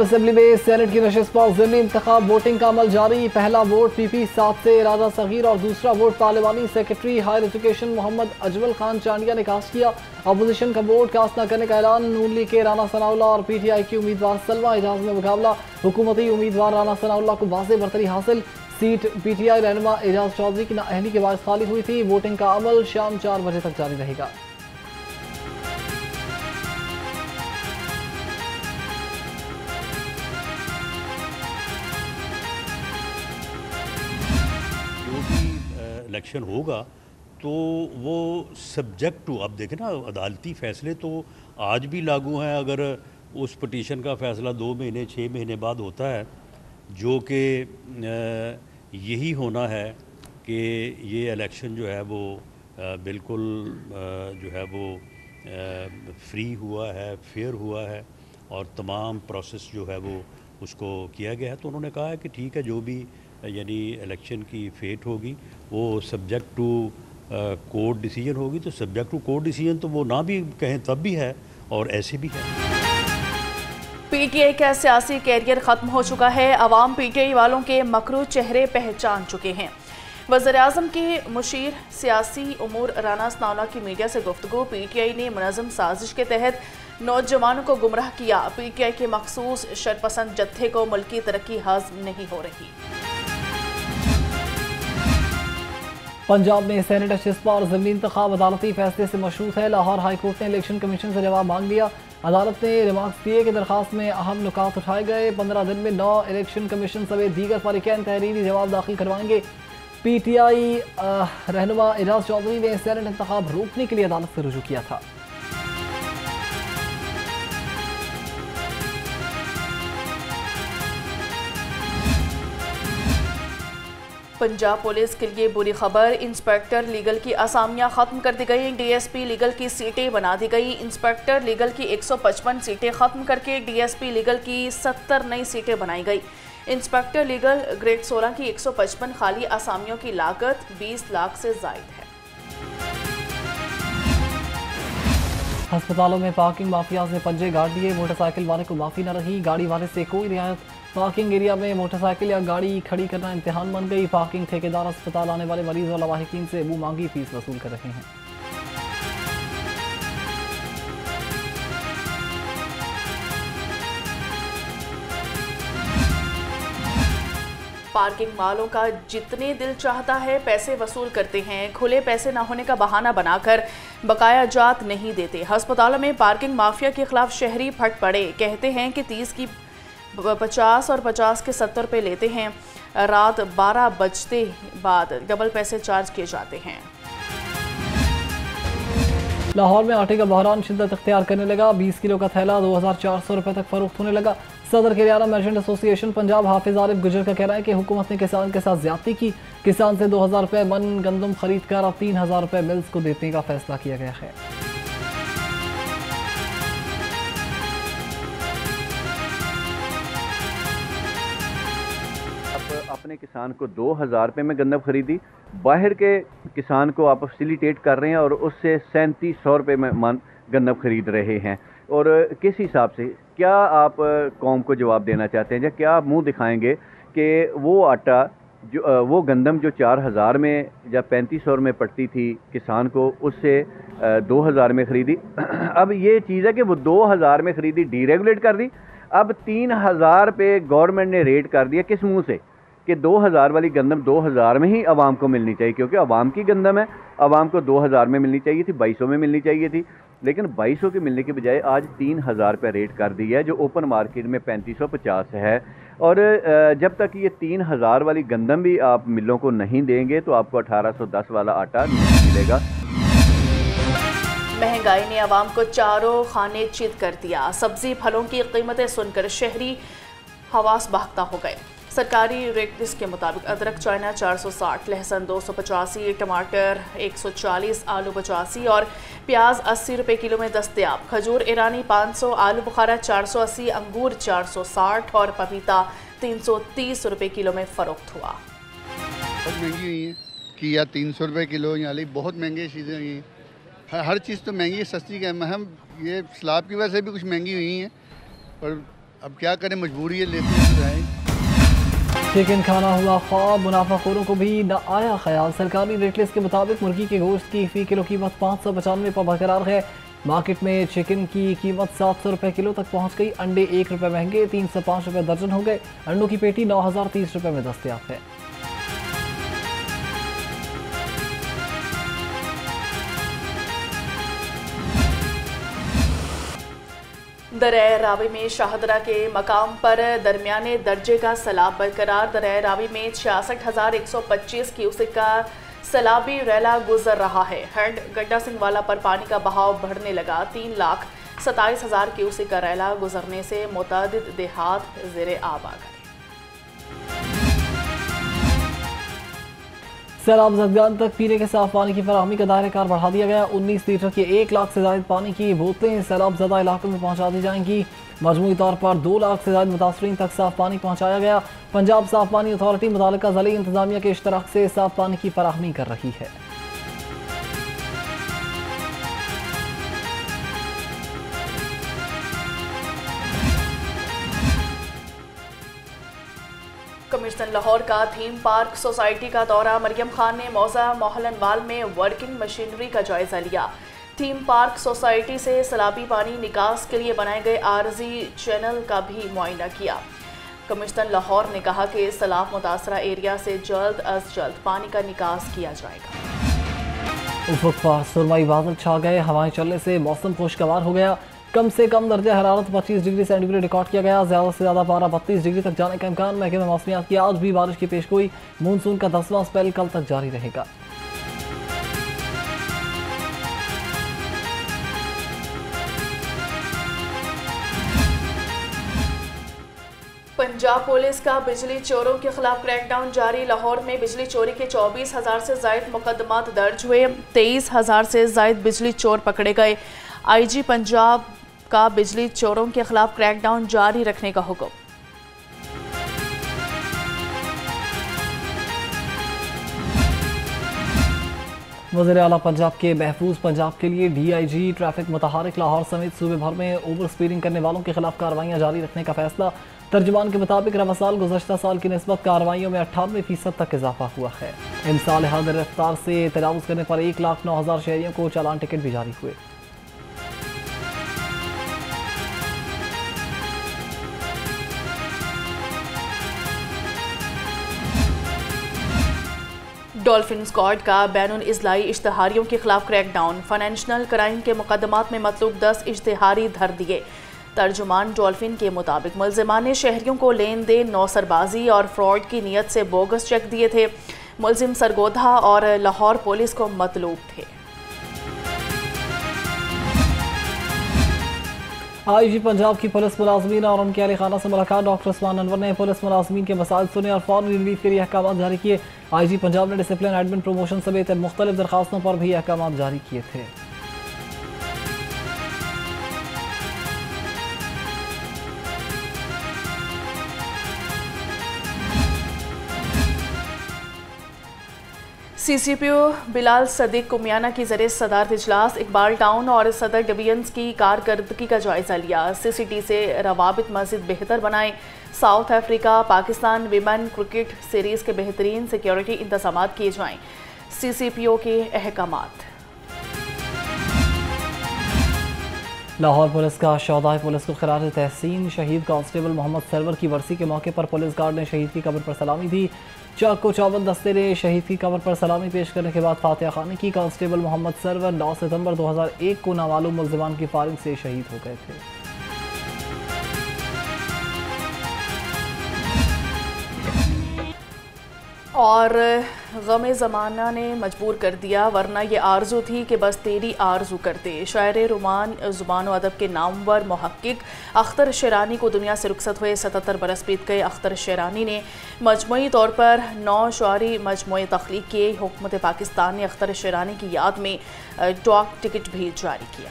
Assembly में senate की नशिस्त पर ज़िमनी इंतखाब वोटिंग का अमल जारी। पहला वोट PP7 से राजा सगीर और दूसरा वोट पार्लिमानी secretary higher education Mohammad Ajmal Khan Chandia ने कास्ट किया। अपोजिशन का वोट कास्ट न करने का ऐलान। नून लीग के राना सनाउल्लाह और PTI की उम्मीदवार सलमा एजाज में मुकाबला। हुकूमती उम्मीदवार राना सनाउल्लाह को वाज़ेह बरतरी हासिल। सीट PTI रहनुमा एजाज चौधरी की नाअहली के बायस खाली हुई थी। वोटिंग का अमल शाम 4 बजे तक जारी रहेगा। इलेक्शन होगा तो वो सब्जेक्ट टू, अब देखें ना, अदालती फैसले तो आज भी लागू हैं। अगर उस पिटीशन का फ़ैसला 2 महीने 6 महीने बाद होता है, जो कि यही होना है कि ये इलेक्शन जो है वो बिल्कुल जो है वो फ्री हुआ है, फेयर हुआ है और तमाम प्रोसेस जो है वो उसको किया गया है। तो उन्होंने कहा है कि ठीक है, जो भी यानी इलेक्शन की फेट होगी वो सब्जेक्ट टू कोर्ट डिसीजन होगी। तो सब्जेक्ट टू कोर्ट डिसीजन तो वो ना भी कहें तब भी है और ऐसे भी है। PTI का सियासी कैरियर खत्म हो चुका है। अवाम PTI वालों के मकरू चेहरे पहचान चुके हैं। वज़ीर-ए-आज़म के मुशीर सियासी उमूर राना सनाउल्लाह की मीडिया से गुफ्तगू। PTI ने मुनज़्ज़म साजिश के तहत नौजवानों को गुमराह किया। PTI के मखसूस शरपसंद जत्थे को मुल्की तरक्की हासिल नहीं हो रही। पंजाब में सेनेट नशिस्त पर ज़िमनी इंतखाब अदालती फैसले से मशरूत है। लाहौर हाई कोर्ट ने इलेक्शन कमीशन से जवाब मांग लिया। अदालत ने रिमार्क्स दिए कि दरखास्त में अहम नुकात उठाए गए। 15 दिन में 9 इलेक्शन कमीशन समेत दीगर फरीकैन तहरीरी जवाब दाखिल करवाएंगे। PTI रहनुमा एजाज चौधरी ने सेनेट इंतखाब रोकने के लिए अदालत से रुजू किया था। पंजाब पुलिस के लिए बुरी खबर। इंस्पेक्टर लीगल की असामियां खत्म कर दी गई। DSP लीगल की सीटें बना दी गई। इंस्पेक्टर लीगल की 155 सीटें खत्म करके DSP लीगल की 70 नई सीटें बनाई गई। इंस्पेक्टर लीगल ग्रेड 16 की 155 खाली असामियों की लागत 20 लाख से जायद है। अस्पतालों में पार्किंग माफिया से पंजे गाड़ दिए। मोटरसाइकिल वाले को माफी न रही। गाड़ी वाले से कोई रियायत। पार्किंग एरिया में मोटरसाइकिल या गाड़ी खड़ी करना इम्तिहान बन गई। पार्किंग ठेकेदार अस्पताल आने वाले मरीज और लवाहिकीन से मुंह मांगी फीस वसूल कर रहे हैं। पार्किंग वालों का जितने दिल चाहता है पैसे वसूल करते हैं। खुले पैसे ना होने का बहाना बनाकर बकाया जात नहीं देते। अस्पतालों में पार्किंग माफिया के खिलाफ शहरी फट पड़े। कहते हैं कि 30 की 50 और 50 के 70 रुपये लेते हैं। रात 12 बजते बाद डबल पैसे चार्ज किए जाते हैं। लाहौर में आटे का बहरान शिद्दत इख्तियार करने लगा। 20 किलो का थैला 2400 रुपये तक फरोख्त होने लगा। सदर किराना मर्चेंट एसोसिएशन पंजाब हाफिज आरिफ गुजर का कहना है कि हुकूमत ने किसान के साथ ज्यादती की। किसान से 2000 रुपये मन गंदम खरीद कर अब 3000 रुपये मिल्स को देने का फैसला किया गया है। अपने किसान को 2000 रुपये में गंदम खरीदी, बाहर के किसान को आप फैसिलिटेट कर रहे हैं और उससे 3700 रुपये में मन गंदम खरीद रहे हैं। और किस हिसाब से क्या आप कौम को जवाब देना चाहते हैं, या क्या आप मुंह दिखाएंगे कि वो आटा जो वो गंदम जो 4000 में या 3500 में पड़ती थी किसान को, उससे 2000 में ख़रीदी। अब ये चीज़ है कि वो 2000 में ख़रीदी, डीरेगुलेट कर दी। अब 3000 पे गवर्नमेंट ने रेट कर दिया। किस मुंह से कि 2000 वाली गंदम 2000 में ही आवाम को मिलनी चाहिए, क्योंकि आवाम की गंदम है। आवाम को 2000 में मिलनी चाहिए थी, 2200 में मिलनी चाहिए थी, लेकिन 2200 के मिलने के बजाय आज 3000 रुपये रेट कर दिया है, जो ओपन मार्केट में 3550 है। और जब तक ये 3000 वाली गंदम भी आप मिलों को नहीं देंगे तो आपको 1810 वाला आटा नहीं मिलेगा। महंगाई ने आवाम को चारों खाने चित कर दिया। सब्जी फलों की कीमतें सुनकर शहरी हवास बहकता हो गए। सरकारी रेट लिस्ट के मुताबिक अदरक चाइना 460, लहसुन 285, टमाटर 140, आलू 85 और प्याज 80 रुपये किलो में दस्तयाब। खजूर ईरानी 500, आलू बुखारा 480, अंगूर 460 और पपीता 330 रुपये किलो में फरोख्त हुआ। बहुत महंगी हुई है। किया 300 रुपये किलो, यहाँ बहुत महंगी चीज़ें हुई हैं। हर चीज़ तो महंगी है, सस्ती क्या है। हम ये सलाब की वजह से भी कुछ महंगी हुई हैं, और अब क्या करें, मजबूरी है, लेते हैं तो जाएं। चिकन खाना हुआ ख्वाब, मुनाफाखोरों को भी न आया ख्याल। सरकारी रेट लिस्ट के मुताबिक मुर्गी के गोश्त की फ़ी किलो कीमत 595 पर बरकरार है। मार्केट में चिकन की कीमत 700 रुपये किलो तक पहुँच गई। अंडे 1 रुपये महंगे 305 रुपये दर्जन हो गए। अंडों की पेटी 9030 रुपये में दस्तयाब है। दरिया रावी में शाहदरा के मकाम पर दरमियाने दर्जे का सैलाब बरकरार। दरिया रावी में 66,125 क्यूसेक का सैलाबी रैला गुजर रहा है। हेड गड्डा सिंह वाला पर पानी का बहाव बढ़ने लगा। 3,27,000 क्यूसेक का रैला गुजरने से मुतअद्दिद देहात ज़ेरे आब आ गए। सैलाब ज़दगान तक पीने के साफ पानी की फराहमी का दायरा बढ़ा दिया गया। 19 लीटर की 1 लाख से ज़ायद पानी की बोतलें सैलाब ज़दा इलाकों में पहुँचा दी जाएंगी। मजमूई तौर पर 2 लाख से ज़ायद मुतासरीन तक साफ पानी पहुँचाया गया। पंजाब साफ पानी अथॉरिटी मुतालिका ज़िले इंतजामिया के इश्तराक से साफ पानी की फराहमी कर रही है। कमिश्नर लाहौर का थीम पार्क सोसाइटी का दौरा। मरियम खान ने मौजा मोहलनवाल में वर्किंग मशीनरी का जायजा लिया। थीम पार्क सोसाइटी से सैलाबी पानी निकास के लिए बनाए गए आरजी चैनल का भी मुआयना किया। कमिश्नर लाहौर ने कहा कि सैलाब मुतासरा एरिया से जल्द अज जल्द पानी का निकास किया जाएगा। उफक पर सुरमई बादल छा गए। हवाएं चलने से मौसम खुशगवार हो गया। कम से कम दर्जा हरारत 25 डिग्री सेंटीग्रेड रिकॉर्ड किया गया। ज़्यादा से ज़्यादा पारा 32 डिग्री तक जाने का इम्कान। महकमे मौसमियात की आज भी बारिश की पेशगोई। मानसून का 10वां स्पेल कल तक जारी रहेगा। पंजाब पुलिस का बिजली चोरों के खिलाफ क्रैकडाउन जारी। लाहौर में बिजली चोरी के 24,000 से ज़ायद मुकदमात दर्ज हुए। 23,000 से ज़ायद बिजली चोर पकड़े गए। IG पंजाब का बिजली चोरों के खिलाफ क्रैकडाउन जारी रखने का हुक्म। वज़ीर आला पंजाब के महफूज पंजाब के लिए DIG ट्रैफिक मुतहरिक लाहौर समेत सूबे भर में ओवर स्पीडिंग करने वालों के खिलाफ कार्रवाइयाँ जारी रखने का फैसला। तर्जुमान के मुताबिक रवा साल गुज़श्ता साल की निस्बत कार्रवाइयों में 98% तक इजाफा हुआ है। इमसाल हद रफ्तार से तजावुज़ करने पर 1,09,000 शहरियों को चालान टिकट भी जारी हुए। डॉल्फिन स्क्वाड का बैनुल इजलाई इश्तहारियों के खिलाफ क्रैकडाउन। फाइनेंशियल क्राइम के मुकदमात में मतलूब 10 इश्तहारी धर दिए। तर्जुमान डॉल्फिन के मुताबिक मुल्जिमान ने शहरियों को लेन देन, नौसरबाजी और फ्रॉड की नीयत से बोगस चेक दिए थे। मुल्जिम सरगोधा और लाहौर पुलिस को मतलूब थे। IG पंजाब की पुलिस मुलाजमीन और उनके अहल खाना से मुलाकात। डॉक्टर उस्मान अनवर ने पुलिस मुलाजमीन के मसाइल सुने और फौरी रिलीफ के लिए अहकाम जारी किए। IG पंजाब ने डिसिप्लिन, एडमिन, प्रमोशन समेत मुख्तलिफ दरखास्तों पर भी अहकाम जारी किए थे। CCPO बिलाल सदीक कुमियाना की ज़रिए सदारत इजलास इकबाल टाउन और सदर डिवीजन्स की कारकर्दगी का जायजा लिया। CCT से रवाबित मज़ीद बेहतर बनाए। South Africa Pakistan women cricket series के बेहतरीन सिक्योरिटी इंतजाम किए जाएँ। CCPO के अहकामात। लाहौर पुलिस का शौदाए पुलिस को खिराज तहसीन। शहीद कांस्टेबल मोहम्मद सरवर की वर्सी के मौके पर पुलिस गार्ड ने शहीद की कब्र पर सलामी दी। चाको चावन दस्ते ने शहीद की कब्र पर सलामी पेश करने के बाद फातिहा खानी की। कांस्टेबल मोहम्मद सरवर 9 सितंबर 2001 को नामालूम मुल्जिमान की फायरिंग से शहीद हो गए थे। और गमे ज़माना ने मजबूर कर दिया, वरना ये आरजू थी कि बस तेरी आरजू करते। शायर रोमान ज़ुबान अदब के नामवर मुहक्किक अख्तर शेरानी को दुनिया से रुखसत हुए 77 बरस बीत गए। अख्तर शेरानी ने मजमूई तौर पर 9 शायरी मजमूए तख्लीक किए। हुकूमत पाकिस्तान ने अख्तर शेरानी की याद में टॉक टिकट भी जारी किया।